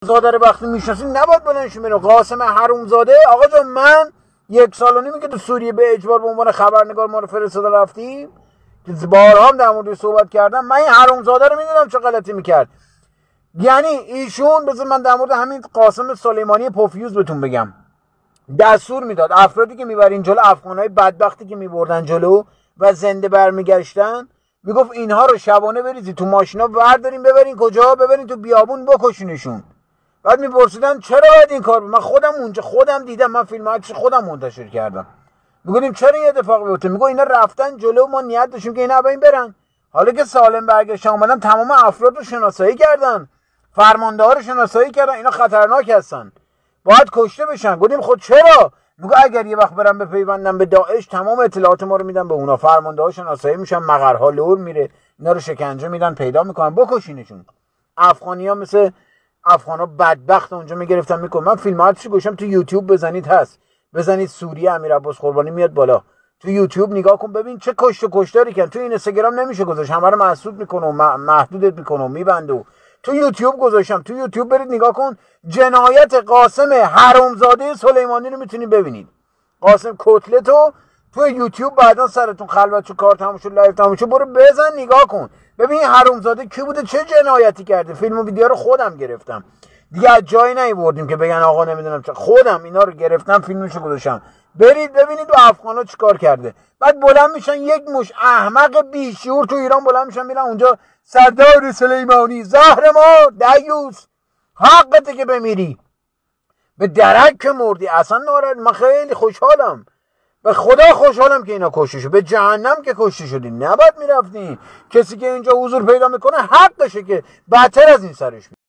زاده رو وقتی میشناسی نباید بلندش بره. قاسم حرومزاده آقا جان، من 1 سال و نیمه که تو سوریه به اجبار به عنوان خبرنگار ما رو فرستاده رفتیم که بارها هم در مورد صحبت کردم، من این حرومزاده رو میدونم چه غلطی میکرد. یعنی ایشون، بذار من در مورد همین قاسم سلیمانی پوفیوز بهتون بگم، دستور میداد افرادی که میبرین جلو، افغانای بدبختی که میبردن جلو و زنده برمیگشتن، میگفت اینها رو شبانه بریزید تو ماشینا، بردارین ببرین کجا؟ ببرین تو بیابون بکشونشون. بعد میپرسیدن چرا باید این کار؟ من خودم دیدم، من فیلماتش خودم منتشر کردم. میگفتیم چرا این اتفاق بیفته؟ میگه اینا رفتن جلو، ما نیت داشتیم که اینا این برن. حالا که سالم برگشتن اومدن، تمام افراد رو شناسایی کردن، فرمانده ها رو شناسایی کردن، اینا خطرناک هستن، باید کشته بشن. گفتیم خود چرا؟ میگه اگر یه وقت برم بپیوندم به داعش، تمام اطلاعات ما رو میدن به اونا، فرمانده ها شناسایی میشن، مقرها لور میره، اینا رو شکنجه میدن، پیدا میکنن، بکشینشون. افغانی‌ها مثل افغانا بدبخت اونجا میگرفتن میکنن. من فیلماتش گوشم تو یوتیوب بزنید هست، بزنید سوریه امیر عباس قربانی میاد بالا، تو یوتیوب نگاه کن ببین چه کشتاری کردن. تو اینستاگرام نمیشه گذاشت، همه رو محدود میکنه و محدودت میکنه و میبنده. تو یوتیوب گذاشتم، تو یوتیوب برید نگاه کن، جنایت قاسم حرومزاده سلیمانی رو میتونید ببینید. قاسم کتلتو تو یوتیوب بعدا سرتون خلوت شو، کار تموم شد، لایو تموم شد، برو بزن نگاه کن ببین حرومزاده کی بوده، چه جنایتی کرده. فیلم و ویدیو رو خودم گرفتم دیگه، از جایی نیوردیم که بگن آقا نمیدونم چه، خودم اینا رو گرفتم فیلمشو گذاشتم. برید ببینید و افغانا چیکار کرده. بعد بلند میشن یک مش احمق بیشعور تو ایران بلند میشن میرن اونجا، سردار سلیمانی زهر ما دیوس، حقته که بمیری، به درک که مردی. اصلا ناراحت، من خیلی خوشحالم، به خدا خوشحالم که اینا کشته شد. به جهنم که کشته شدین، نباید میرفتین. کسی که اینجا حضور پیدا میکنه حقشه که بدتر از این سرش